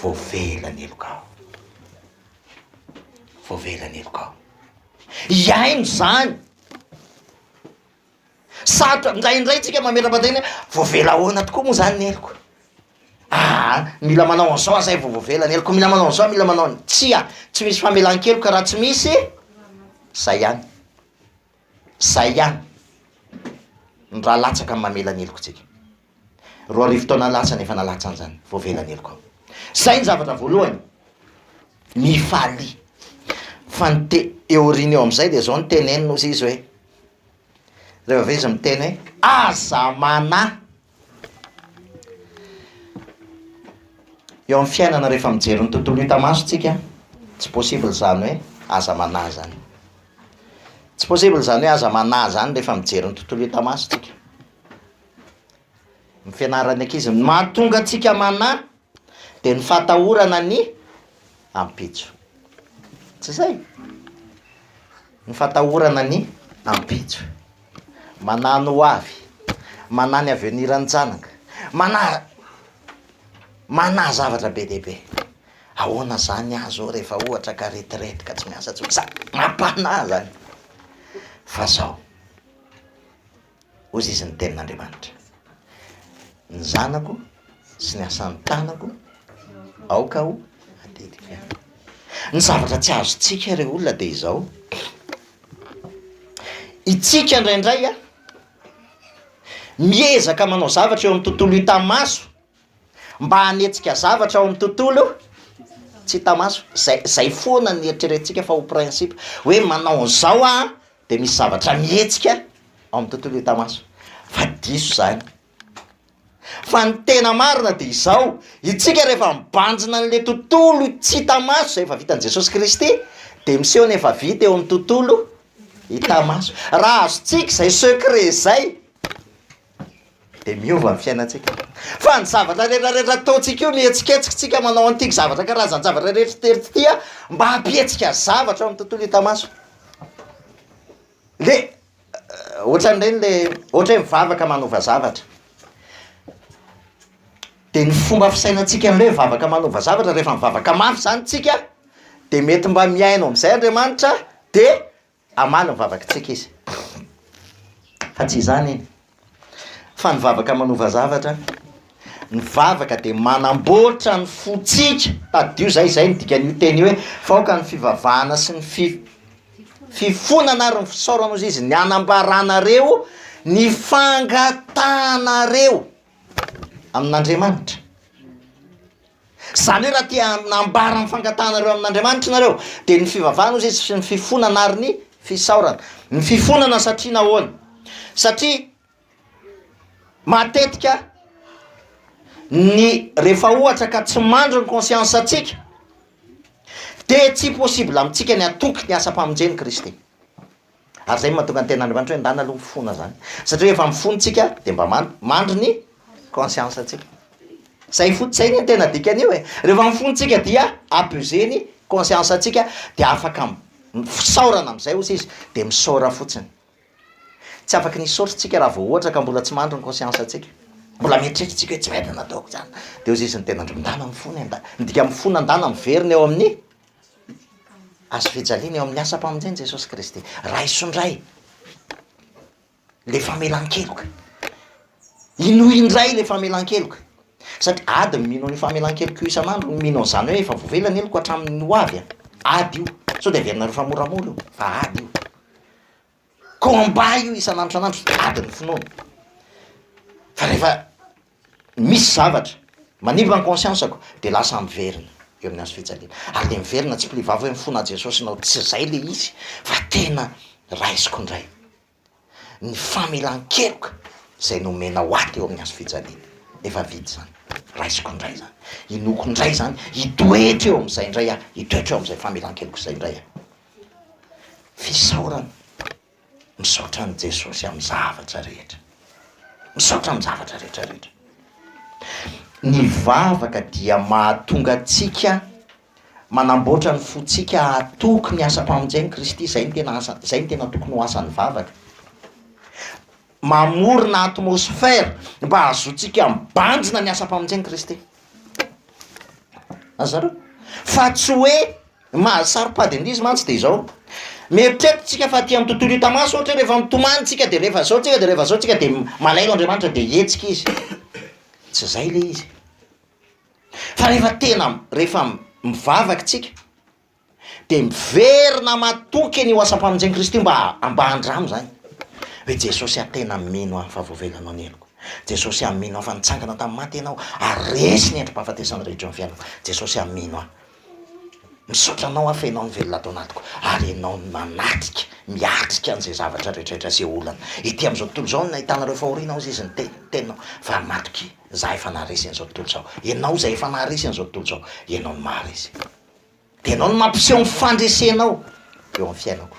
voavelany eloko ao voavelany eloko ao iaino zany sarotra indraindray tsika mamera-batena voavela ahoana tokoa moa zany ny eloko mila manao an'izao azay voavela ny eloko mila manao an'izao mila manao tsy misy famelan-keloka raha tsy misy zay ihany ny raha latsaka ny mamela ny eloko tsika 2 arivo taona latsany efa nalatsany zany voavela ny eloko ao zay ny zavatra voalohany mifaly fa eoriny eo am'izay de zao ny tenenina ozy izy hoe rehefa ve izy miteny hoe aza mana eo amin'ny fiainana rehefa mijery ny tontolo hita-maso tsika tsy possible zany hoe aza mana zany tsy possible zany hoe aza mana zany rehefa mijery ny tontolo hita-maso tsika ny fianarany ankizy mahatonga atsika mana de ny fahatahorana ny ampitso tsy zay ny fahatahorana ny ampitso manano ho avy manany avenirany janaka mana zavatra be dehibe ahoana zany azo rehefa ohatra ka retirety ka tsy miasa tsony mampana zany fa zao ozy izy ny tenin'Andriamanitra ny zanako sy ny asan'ny tanako aoka ho atetika ny zavatra tsy azotsika re olona de izao itsika indraindray miezaka manao zavatra eo amin'ny tontolo hita-maso mba hanetsika zavatra ao amin'ny tontolo tsy hita-maso zay foana ny eritreretintsika fa ho principe hoe manao an'izao de misy zavatra mihetsika ao amin'ny tontolo hita-maso fa diso zany fa ny tena marina de izao itsika rehefa mibanjina an'le tontolo tsy hita-maso zay efa vitan'i Jesosy Kristy de miseho ny efa vita eo amin'ny tontolo hita-maso raha azotsika zay secret zay de miova ny fiainantsika fa ny zavatra rehetrarehetra ataontsika io mihetsiketsika manao an'ity zavatra karazany zavatra rehetrarehetra ty mba hampihetsika zavatra ao amin'ny tontolo hita-maso le ohatran'ireny le ohatra hoe mivavaka manova zavatra de ny fomba fisainantsika an'le mivavaka manova zavatra rehefa mivavaka mafy zany tsika de mety mba miaino am'izay Andriamanitra de amaly mivavaka tsika izy fa tsy zany iny fa nyvavaka manova zavatra nyvavaka de manamboatra ny fotsika tadio zay ny dikan'io teny hoe faoka ny fivavahana sy ny fifonana ary ny fisaorana ozy izy ny anambaranareo ny fangatanareo amin'Andriamanitra zany hoe raha tia nambara ny fangatanareo amin'Andriamanitra nareo de ny fivavahana ozy izy sy ny fifonana ary ny fisaorana ny fifonana satria nahoana satria matetika ny rehefa ohatra ka tsy mandro ny conscience atsika de tsy possible amitsika ny atoky ny asa-pamonjeny Kristy ary zay mahatonga ny ten'Andriamanitra hoe ndana aloha mifona zany satria efa mifonitsika de mba mandro ny conscience atsika zay fotsay ny tena dikany hoe rehefa mifonitsika dia apuse ny conscience atsika de afaka fisaorana am'izay ozy izy de misaora fotsiny tsy afaky nisaotritsika raha vao ohatra ka mbola tsy mandro ny conscience atsika mbola mieritreritsika hoe tsy mety nataoko zany de ozy izy ny tena ndana mifona ndika mifona ndana miverina eo amin'ny azo fijaliana eo amin'ny asa-pamonjeny Jesosy Kristy ray sondray le famelan-keloka ino indray le famelan-keloka satria ady mino ny famelan-keliko isan'andro mino an'izany hoe efa voavelany eloko hatramin'ny ho avy ady io sao de verina rehefa moramora io fa ady io combat io isan'andro isan'andro ady ny finoana fa rehefa misy zavatra manimba ny conscience-ako de lasa miverina eo amin'ny azo fijaliana ary le miverina tsy mpilivava hoe mifona Jesosy nao tsy zay le izy fa tena raisiko indray ny famelan-keloka zay nomena ho aty eo amin'ny azo fijaliana efa vidy zany raisiko indray zany inoko indray zany hitoetra eo am'izay indray ah hitoetra eo am'izay famelan-keloko zay indray ah fisaorana misaotra ny Jesosy amin'ny zavatra rehetra misaotra amin'ny zavatra rehetrarehetra ny vavaka dia mahatonga atsika manamboatra ny fotsika atoky ny asa-pamonjeny Kristy zay ny tena tokony ho asan'ny vavaka mamorona atmosfera mba azotsika mibanjina ny asa-pamonjeny Kristy azareo fa tsy hoe mahasaro-pady indrizy mantsy de izao mieritreritsika fa ty amin'ny tontolo hitamaso ohatra rehefa mitomanytsika de rehefa zao tsika de rehefa zao tsika de malailo Andriamanitra de hetsika izy tsy zay le izy fa rehefa tena rehefa mivavaky tsika de miverina matoky ny ho asa-pamonjeny Kristy mba andramo zany hoe Jesosy atena mino aho fa voavelanao ny eloko Jesosy amino aho fa nitsangana tamin'ny maty ianao aresy ny endrim-pahafatesana rehetra ny fiainako Jesosy amino aho misaotranao aho fa ianao ny velona tao anatiko ary ianao ny manatrika miatrika an'izay zavatra rehetrarehetra zay olana ity am'izao tontolo zao ny nahitanareo fahorinao izy izy ny teninao fa matoky za efa naharesy an'izao tontolo zao ianao zay efa naharesy an'izao tontolo zao ianao ny maharesy de ianao ny mampiseho ny fandresenao eo amin'ny fiainako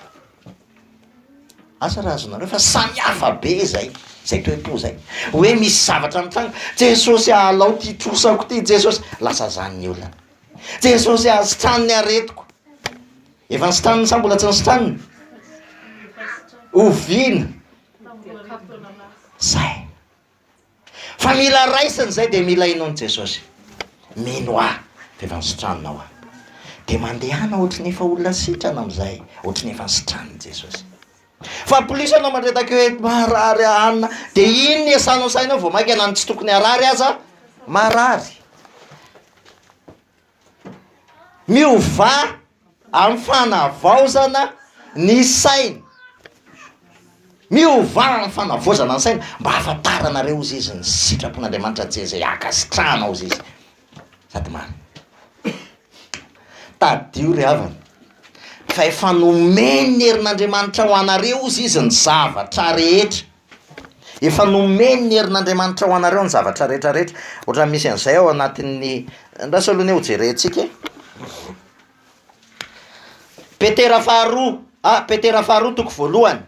asa raha azonareo fa samy hafa be zay toe-po zay hoe misy zavatra mitranga Jesosy alao ty trosako ty Jesosy lasa zany ny olana Jesosy asitraniny aretiko efa nisitraniny sa mbola tsy nisitraniny ovina zay fa mila raisiny zay de mila inony Jesosy mino ah de efa nisitranina ah de mandehana ohatry ny efa olona sitrana am'izay ohatry ny efa nisitraniny Jesosy fa plus anao mandretaka hoe marary anina de iny ny asanao sainao vao mainka anany tsy tokony arary aza marary miova amin'ny fanavaozana ny saina miova amin'ny fanavaozana ny saina mba hafantaranareo izy izy ny sitrapon'Andriamanitra tsy zay akasitranao izy izy sady mary tadio ry havana fa efa nomeny ny herin'Andriamanitra ho anareo izy izy ny zavatra rehetra efa nomeny ny herin'Andriamanitra ho anareo ny zavatra rehetrarehetra ohatra misy an'izay ao anatin'ny ndraso aloha ny ho jerentsika Petera faharoa toko voalohany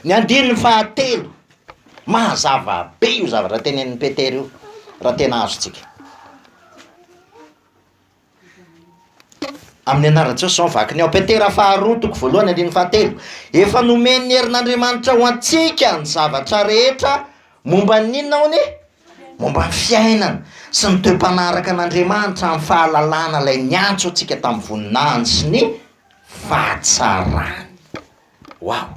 ny andininy fahatelo mahazava be io zavatra tenen'ny Petera io raha tena azotsika amin'ny anaran'i Jesosy zao vaky ny ao Petera faharoa toko voalohany andininy fahatelo efa nomeny ny herin'Andriamanitra ho antsika ny zavatra rehetra momba ninona hony momba ny fiainana sy ny toe-panaraka an'Andriamanitra amin'ny fahalalana lay niantso antsika tamin'ny voninahiny sy ny fahatsarany wow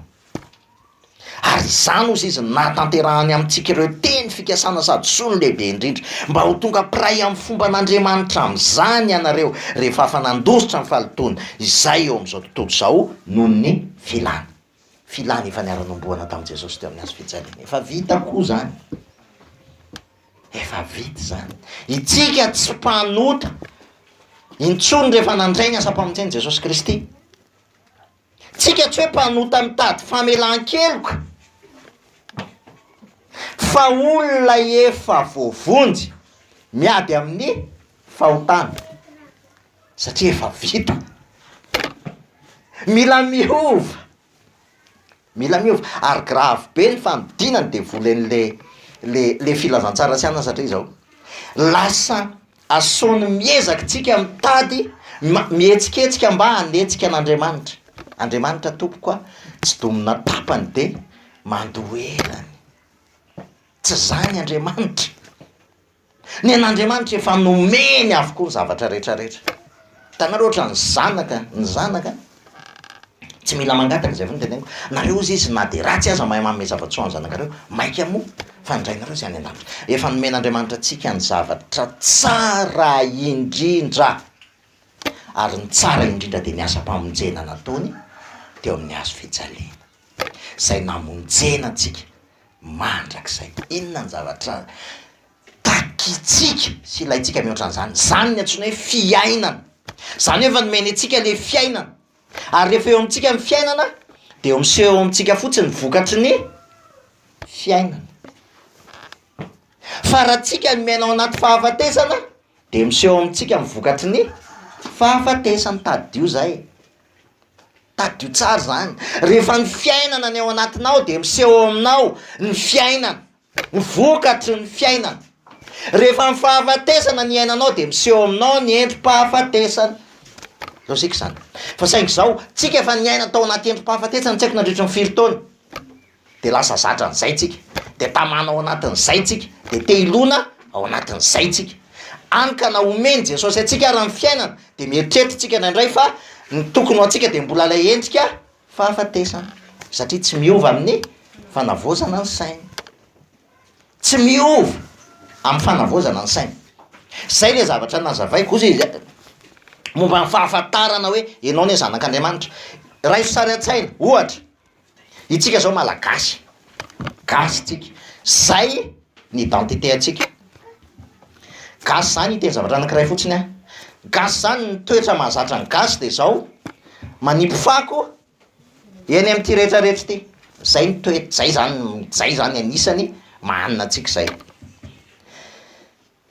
ary izany ozy izy natanterahany amintsika ireo teny fikasana sady solo lehibe indrindra mba ho tonga piray amin'ny fomba an'Andriamanitra amin'izany ianareo rehefa afa nandositra ny fahalitoana izay eo amin'izao tontolo zao noho ny filany efa niara-nomboana tamin'i Jesosy teo amin'ny azo fijaliana efa vita koa zany efa vita zany itsika tsy mpanota intsony rehefa nandray ny asa-pamonjeny Jesosy Kristy tsika tsy hoe mpanota mitady famelan-keloka fa olona efa voavonjy miady amin'ny fahotana satria efa vita mila miova ary grave be ny fanodinany de volen'le le filazantsara sy anana satria zao lasa asony miezaky tsika mitady mihetsiketsika mba hanetsika an'Andriamanitra Andriamanitra tompoko a tsy domina tapany de mandoelany tsy zany Andriamanitra ny an'Andriamanitra efa nomeny avokoa ny zavatra rehetrarehetra tanareo ohatra ny zanaka tsy mila mangataka zay fa ny teneniko nareo izy na de ratsy aza mahay manome zavatsoa ny zanakareo maika mo fandrainareo zay any an-davitra efa nomen'andriamanitra atsika ny zavatra tsara indrindra ary ny tsara indrindra dia ny asa-pamonjena nataony teo amin'ny hazo fijaliana zay namonjena atsika mandrakizay inona ny zavatra takitsika sy ilayntsika mihoatran'izany zany ny antsoina hoe fiainana zany hoe efa nomeny atsika le fiainana ary rehefa eo amintsika ny fiainana dia eo miseho eo amintsika fotsiny vokatry ny fiainana fa raha tsika nomena ao anaty fahafatesana dia miseho amintsika mivokatry ny fahafatesana tadio zay tadio tsara zany rehefa ny fiainana ny ao anatinao dia miseho aminao ny fiainana ny vokatry ny fiainana rehefa ny fahafatesana ny ainanao dia miseho aminao ny endrim-pahafatesana lozika zany fa saingy zao tsika efa ny aina tao anaty endrim-pahafatesana tsy haiko nandritra ny firy taona dia lasa zatra n'izay tsika dia tamana ao anatin'izay tsika dia te ilona ao anatin'izay tsika anyka na omeny jesosy atsika raha ny fiainana dia mieritreritra indraindray fa ny tokony ho atsika dia mbola ilay endrika fahafatesana satria tsy miova amin'ny fanavozana ny saina tsy miova amin'ny fanavozana ny saina zay le zavatra nazavaiko ozy izy momba ny fahafantarana hoe ianao ne zanak'Andriamanitra raha isary an-tsaina ohatra itsika zao malagasy gasy tsika zay ny identité atsika gasy zany teny zavatra anankiray fotsiny a gasy zany ny toetra mahazatra ny gasy dia zao manipy fako eny amin'ity rehetrarehetra ty zay ny toetra zay zany anisany mahanina atsika zay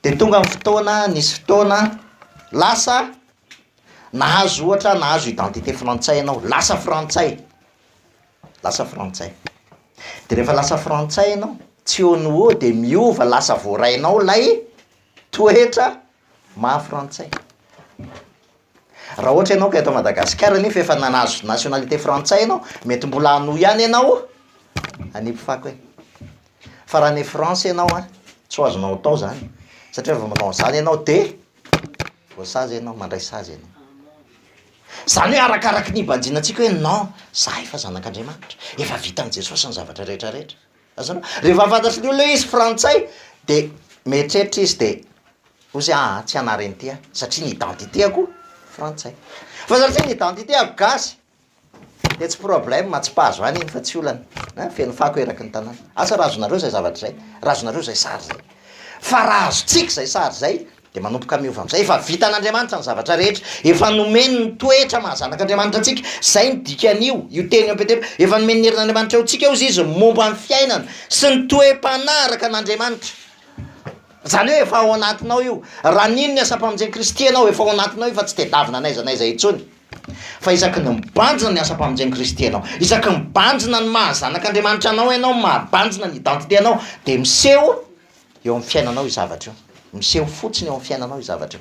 dia tonga amin'ny fotoana nisy fotoana lasa nahazo ohatra nahazo identité frantsay ianao lasa frantsay dia rehefa lasa frantsay ianao tsy ono dia miova lasa voarainao lay toetra mahafrantsay raha ohatra ianao ka eto Madagasikara nefa efa nanazo nationalité frantsay ianao mety mbola hanohy ihany ianao anipy fako e fa raha ny France ianao a tsy ho azonao atao zany satria rehefa manao zany ianao dia voasazy ianao mandray sazy ianao zany hoe arakaraky ny ibanjinantsika hoe non za efa zanak'Andriamanitra efa vita an' Jesosy ny zavatra rehetrarehetra azanao rehefa fantatry ny olona hoe izy frantsay dia mieritreritra izy dia ozy tsy anareny ty a satria ny identitéako frantsay fa satria ny identitéako gasy dia tsy problème tsy pahazo any iny fa tsy olana feno fako eraky ny tanàna asa razonareo zay zavatra zay razonareo zay sary zay fa raha azotsika zay sary zay dia manompoka miova am'izay efa vita an'Andriamanitra ny zavatra rehetra efa nomeny ny toetra mahazanak'Andriamanitra atsika zay ny dikan'io io teny ampetepo efa nomeny ny herin'Andriamanitra ao tsika eo izy momba ny fiainana sy ny toe-panaraka an'Andriamanitra zany hoe efa ao anatinao io raha nino ny asa-pamonjeny Kristy anao efa ao anatinao io fa tsy tedavina naizanaiza intsony fa isaky ny mibanjina ny asa-pamonjeny Kristy anao isaky mibanjina ny mahazanak'Andriamanitra anao ianao mahabanjina ny identité anao dia miseho eo amin'ny fiainanao io zavatra io miseho fotsiny eo amin'ny fiainanao io zavatra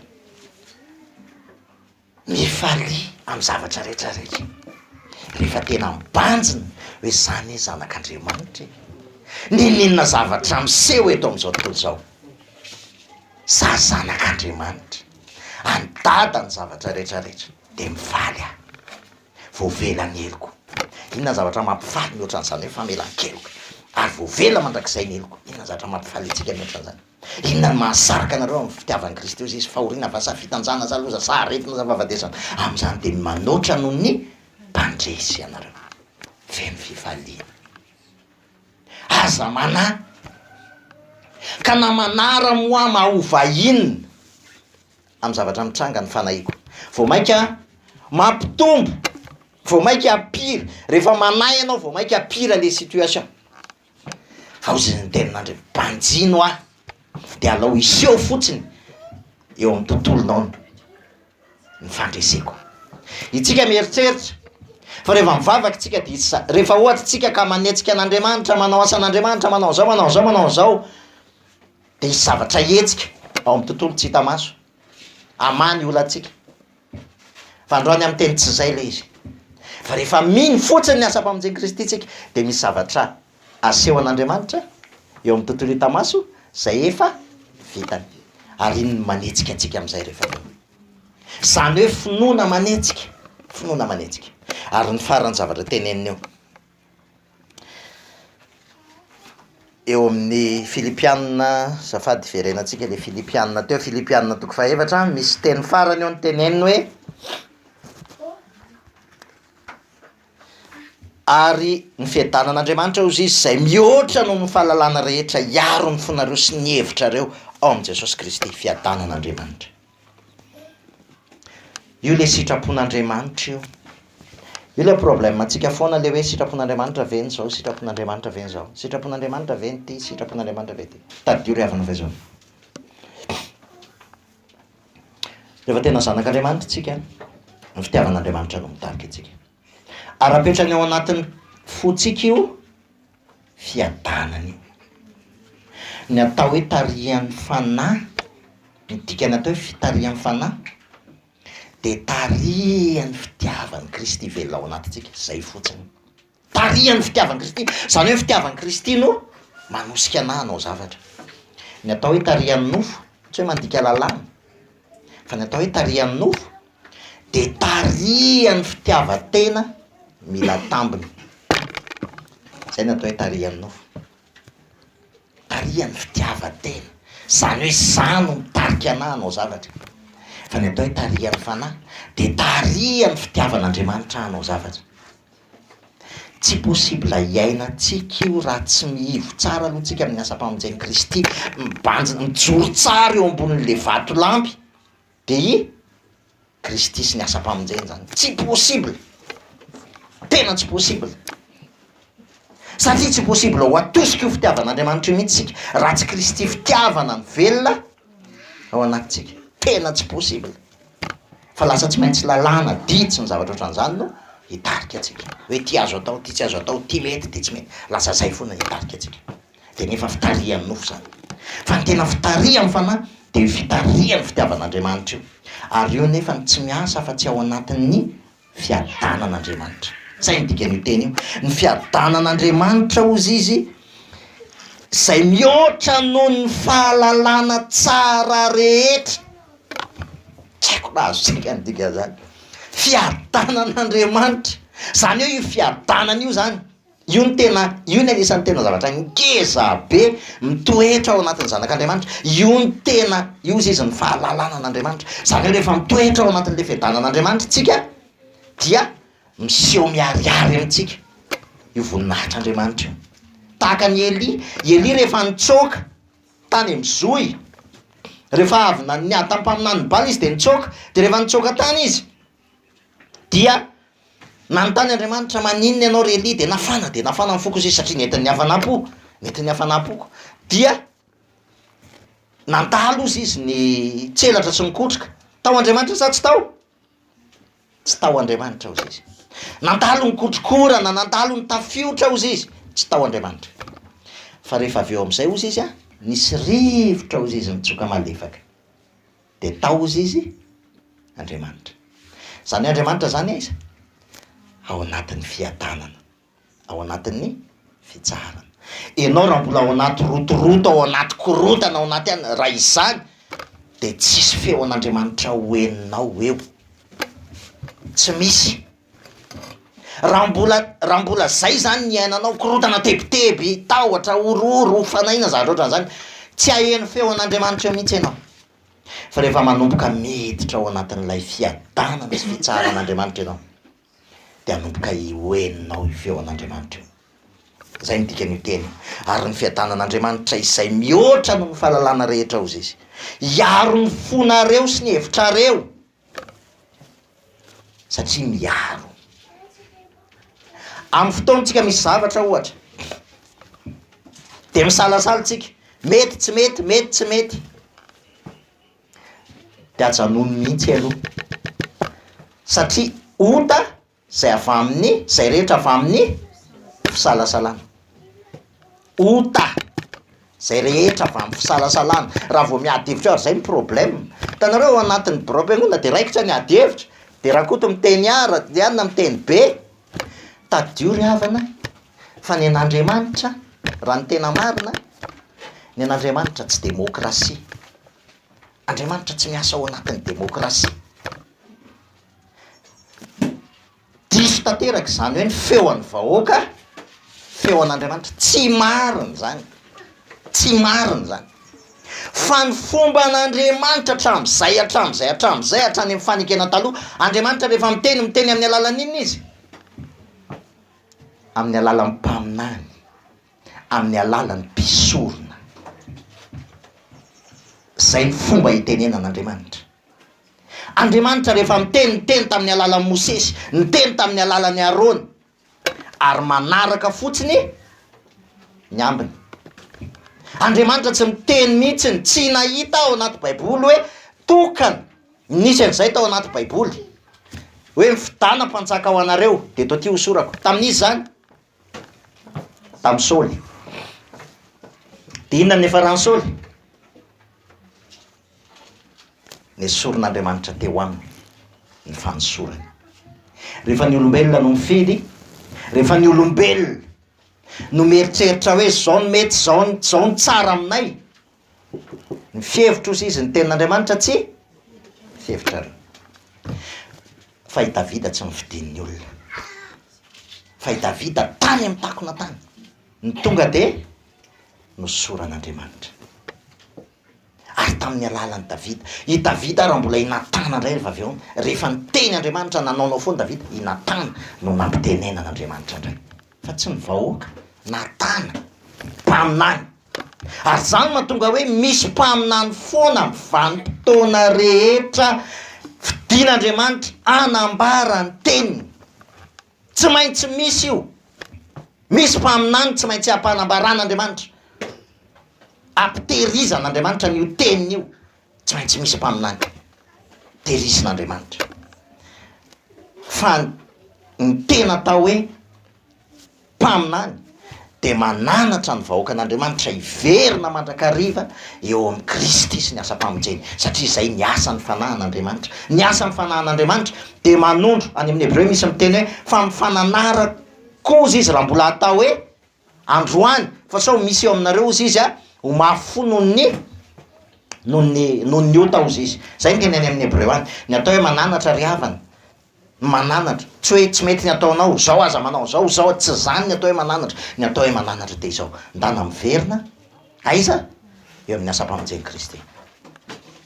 io mifaly amin'ny zavatra rehetrarehetra rehefa tena mibanjina hoe zany zanak'Andriamanitra ninona zavatra miseho eto amin'izao tontolo zao za zanak'Andriamanitra andada ny zavatra rehetrarehetra dia mifaly aho voavela ny eloko inona zavatra mampifaly mihoatran'izany hoe famelan-keloka ary voavela mandrakizay ny eloko inona zavatra mampifaly antsika mihoatran'izany inona ny mahasaraka anareo amin'ny fitiavan'i Kristy izy fahoriana fa sa fitanjana sa loza sa aretina sa vavadesana amin'izany dia manoatra noho ny mpandresy ianareo feno fifaliana aza mana ka namanara moa mahovahinina amin'ny zavatra mitranga ny fanahiako vao maika mampitombo vao maika apira rehefa manay ianao vao maika apira le situation fa ozy ny tenin'Andriamanitra banjino ah dia alao iseho fotsiny eo amin'ny tontolonao ny fandreseko itsika mieritreritra fa rehefa mivavaka tsika dia rehefa ohatra tsika ka manetsika an'Andriamanitra manao asan'Andriamanitra manao zao manao zao manao zao dia isy zavatra hetsika ao amin'ny tontolo tsy hita maso amany olantsika fa androany amin'ny teny tsy zay le izy fa rehefa miny fotsiny ny asa-pamonjeny Kristy tsika dia misy zavatra aseho an'Andriamanitra eo amin'ny tontolo hita maso zay efa vitany ary iny manetsika atsika amin'izay rehefa zany hoe finoana manetsika ary ny farany zavatra tenenina eo eo amin'ny Filipianina zafady verenantsika le Filipianina teo Filipianina toko faevatra misy teny farany eo ny teneniny hoe ary ny fiadanan'Andriamanitra ozy izy zay mihoatra noho ny fahalalana rehetra iaro ny fonareo sy ny hevitrareo ao am' Jesosy Kristy fiadanan'Andriamanitra io le sitrapon'Andriamanitra io le problème antsika foana le hoe sitrapon'Andriamanitra veny zao sitrapon'Andriamanitra veny zao sitrapon'Andriamanitra veny ty sitrapon'Andriamanitra veny ty tadio ry havana vaizao rehefa tena zanak'Andriamanitra tsika ny fitiavan'Andriamanitra no mitarika atsika ara-petrany ao anatin'ny fotsika io fiadanany io ny atao hoe tarihan'ny fanahy ny dikany atao hoe fitarihan'ny fanahy de tarihan'ny fitiavan'ny Kristy velona ao anatintsika zay fotsiny tarihan'ny fitiavan'ny Kristy zany hoe fitiavan'ny Kristy no manosika anahy anao zavatra ny atao hoe tarihan'ny nofo tsy hoe mandika lalàna fa ny atao hoe tarihan'ny nofo de tarihan'ny fitiavan-tena mila tambiny zay ny atao hoe tarihan'ny nofo tarihan'ny fitiavan-tena zany hoe zano mitarika anahy anao zavatra fa ny atao hoe tarihan'ny fanahy de tarihan'ny fitiavan'Andriamanitra anao zavatra tsy possible iaina tsika io raha tsy miivo tsara aloha tsika amin'ny asa-pamonjeny Kristy mibanjy mijoro tsara eo ambonin'le vato lampy de i Kristy sy ny asa-pamonjeny zany tsy possible tena tsy possible satria tsy possible ho atosika io fitiavan'Andriamanitra io mihitsy tsika raha tsy Kristy fitiavana ny velona ao anatintsika tena tsy possible fa lasa tsy maintsy lalàna ditsy ny zavatra ohatran'izany no hitarika atsika hoe ty azo atao ty tsy azo atao ty mety ty tsy mety lasa zay foana hitarika atsika de nefa fitarihan'ny nofo zany fa ny tena fitarihan'ny fanahy de fitarihan'ny fitiavan'Andriamanitra io ary io nefa tsy miasa fa tsy ao anatin'ny fiadanan'Andriamanitra zay ny dikan'io teny io ny fiadanan'Andriamanitra ozy izy zay mihoatra noho ny fahalalana tsara rehetra tsy haiko raha azosika ny dika zany fiadanan'Andriamanitra zany hoe io fiadanana io zany io ny tena io ny anisan'ny tena zavatra ngeza be mitoetra ao anatin'ny zanak'Andriamanitra io ny tena io izy izy ny fahalalana an'Andriamanitra zany hoe rehefa mitoetra ao anatin'le fiadanan'Andriamanitra tsika dia miseho miariary amintsika io voninahitr'Andriamanitra io tahaka ny Eli rehefa nitsoka tany am'zohy rehefa avy ny atampaminany bala izy de nitsoka de rehefa nitsoka tany izy dia nanontany Andriamanitra maninona ianao ry Eli de nafana ny foko izy satria nentin'ny hafanam-poko dia nandalo izy ny tselatra sy nikotroka tao Andriamanitra sa tsy tao Andriamanitra ozy izy nandalo ny kotrokorana nandalo ny tafiotra ozy izy tsy tao Andriamanitra fa rehefa avy eo am'izay ozy izy nisy rivotra ozy izy mitsoka malefaka de tao ozy izy Andriamanitra zany Andriamanitra zany izy ao anatin'ny fiadanana ao anatin'ny fitsarana ianao raha mbola ao anaty rotoroto ao anaty korotana ao anaty any raha izany de tsisy feo an'Andriamanitra hoeninao eo tsy misy raha mbola zay zany ny ainanao korotana tebiteby tahotra ororo fanaina zavatra ohatran'izany tsy aheno feo an'Andriamanitra eo mihitsy ianao fa rehefa manomboka miditra ao anatin'ilay fiadanana sy fitsaran'Andriamanitra ianao de anomboka hoeninao io feo an'Andriamanitra io zay ny dikan'io teny ary ny fiadanan'Andriamanitra izay mihoatra no ny fahalalana rehetra ozy izy iaro ny fonareo sy ny hevitrareo satria miaro amin'ny fotoantsika misy zavatra ohatra de misalasalasika mety tsy mety de ajanony mihitsy aloha satria ota zay rehetra avy amin'ny fisalasalana ota zay rehetra avy amin'ny fisalasalana raha vao miady hevitra ary zay ny problème tanareo ao anatin'ny brom-piangonana de raikitra miady hevitra de raha koto miteny ara de anina miteny be tadio ry havana fa ny an'Andriamanitra raha ny tena marina ny an'Andriamanitra tsy demokrasia Andriamanitra tsy miasa ao anatin'ny demokrasia diso tanteraka zany hoe ny feo an'ny vahoaka feo an'Andriamanitra tsy marina zany tsy mariny zany fa ny fomba an'Andriamanitra hatram'izay hatrany amin'ny fanekena taloha. Andriamanitra rehefa miteny amin'ny alalan'inona izy? Amin'ny alalan'ny mpaminany, amin'ny alalan'ny mpisorona. Zay ny fomba hitenena an'Andriamanitra. Andriamanitra rehefa miteny tamin'ny alalan'ny Mosesy, niteny tamin'ny alalan'ny Arona, ary manaraka fotsiny ny ambiny. Andriamanitra tsy miteny mihitsiny, tsy nahita ao anaty baiboly hoe tokana nisy an'izay tao anaty baiboly hoe mifidana mpanjaka ao anareo de to ty hosorako. Tamin'izy zany? Tamin'ny Saoly. De inona ny efa rany Saoly? Ny soron'Andriamanitra teo aminy, ny fanosorany. Rehefa ny olombelona no mifidy, rehefa ny olombelona no mieritreritra hoe zao no mety, zao no tsara aminay, ny fihevitra ozy izy ny tenin'Andriamanitra tsy fihevitra reo. Fa i Davida tsy nifidian'ny olona, fa i Davida tany amin'ny takona tany ny tonga de nosoran'Andriamanitra. Ary tamin'ny alalan'ny Davida, i Davida raha mbola inatana indray rehefa avy eo, rehefa niteny Andriamanitra nanaonao foana Davida, inatana no nampitenena an'Andriamanitra indray, fa tsy ny vahoaka, natana mpaminany. Ary zany mahatonga hoe misy mpaminany foana vanim-potoana rehetra fidin'Andriamanitra anambara ny teniny. Tsy maintsy misy io, misy mpaminany tsy maintsy ampanambaran'Andriamanitra, ampitehirizan'Andriamanitra n'io teniny io, tsy maintsy misy mpaminany tehirizan'Andriamanitra. Fa ny tena atao hoe mpaminany de mananatra ny vahoakan'Andriamanitra hiverina mandrakariva eo amin'ny Kristy sy ny asa-pamonjeny, satria zay ny asan'ny fanahan'Andriamanitra. Ny asan'ny fanahan'Andriamanitra de manondro, any amin'ny Hebreo misy miteny hoe fa mifananara kozy izy raha mbola atao hoe androany, fa sao misy eo aminareo ozy izy ho mafo noho ny ota ozy izy. Zay ny keneny amin'ny Hebreo any, ny atao hoe mananatra ry havana, mananatra tsy hoe tsy mety ny ataonao zao aza manao zao tsy zany ny atao hoe mananatra. Ny atao hoe mananatra de izao, ndana miverina aiza eo amin'ny asa-pamonjeny Kristy,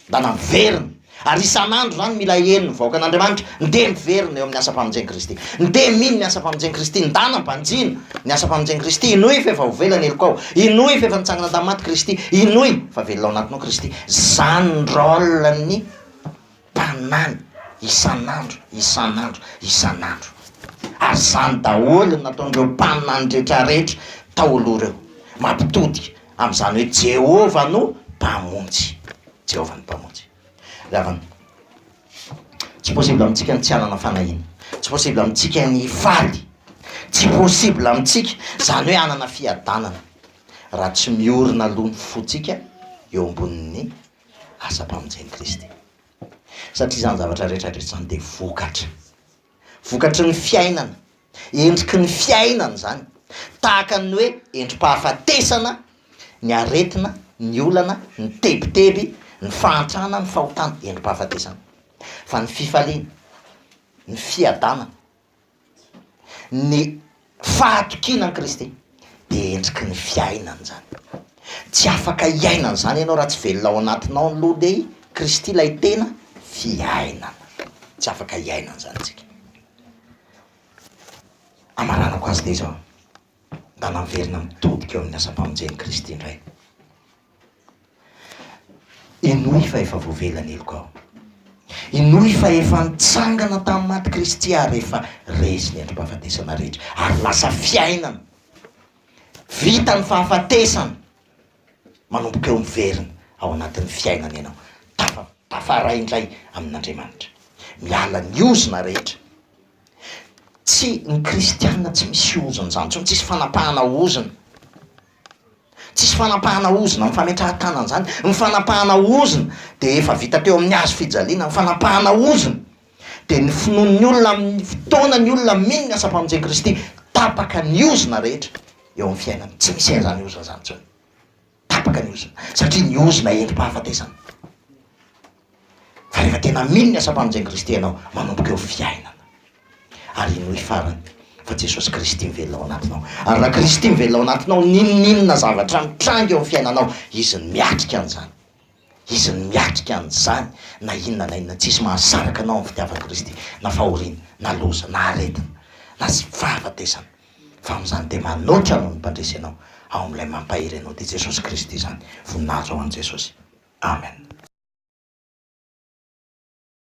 ndana miverina. Ary isan'andro zany mila henony vahoakan'Andriamanitra nde miverina eo amin'ny asa-pamonjeny Kristy, nde mino ny asa-pamonjeny Kristy, ndana mpanjina ny asa-pamonjeny Kristy. Inoy fa efa hovelany eloko ao, inoy fa efa nitsangana tamin'ny maty Kristy, inoy fa velona ao anatinao Kristy. Zany ny rôle-ny mpanany isan'andro. Ary zany daholo nataondreo mpaminany rehetrarehetra taoloha reo, mampitodika amin'izany hoe Jehova no mpamonjy, Jehova no mpamonjy. Ravana, tsy possible amintsika ny tsy hanana fanahiny, tsy possible amintsika ny faly, tsy possible amintsika zany hoe hanana fiadanana raha tsy miorina aloha ny fotsika eo ambonin'ny asa-pamonjeny Kristy. Satria zany zavatra rehetrarehetra zany de vokatry ny fiainana, endriky ny fiainana zany, tahaka ny hoe endrim-pahafatesana, ny aretina, ny olana, ny tebiteby, ny fahantrana, ny fahotana, endrim-pahafatesana. Fa ny fifaliana, ny fiadanana, ny fahatokinan Kristy de endriky ny fiainana zany. Tsy afaka hiainana zany ianao raha tsy velona ao anatinao ny loha de Kristy lay tena fiainana, tsy afaka hiainana zany tsika. Amaranako azy de zao, ndana miverina mitodika eo amin'ny asa-pamonjeny Kristy indray. Inoy fa efa voavelany eloko ao, inoy fa efa nitsangana tamin'ny maty Kristy ary efa resy ny endrim-pahafatesana rehetra, ary lasa fiainana, vita ny fahafatesana, manomboka eo miverina ao anatin'ny fiainana ianao, tafaray indray amin'Andriamanitra, miala ny ozona rehetra. Tsy ny kristianina tsy misy ozona zany, tsisy fanapahana ozona, tsisy fanapahana ozona amin'ny fametrahan-tanana zany. Ny fanapahana ozona de efa vita teo amin'ny hazo fijaliana. Ny fanapahana ozona de ny finoan'ny olona amin'ny fotoana ny olona mino ny asa-pamonjeny Kristy, tapaka ny ozona rehetra eo amin'ny fiainana. Tsy misy an'izany ozona zany tsony, tapaka ny ozona, satria ny ozona endrim-pahafatesana. Fa rehefa tena mino ny asa-pamonjeny Kristy ianao, manomboka eo fiainana. Ary inoy farany fa Jesosy Kristy mivelona ao anatinao. Ary raha Kristy mivelona ao anatinao, ninoninona zavatra mitranga eo amin'ny fiainanao, izy ny miatrika an'izany. Izy ny miatrika an'izany, na inona na inona, tsisy mahasaraka anao amin'ny fitiava Kristy, na fahoriana, na loza, na aretina, na sy fahafatesana. Fa amin'izany dia manoatra no ny mpandresy anao ao amin'ilay mampahery anao ty Jesosy Kristy zany. Voninahitra ho an'i Jesosy. Amen.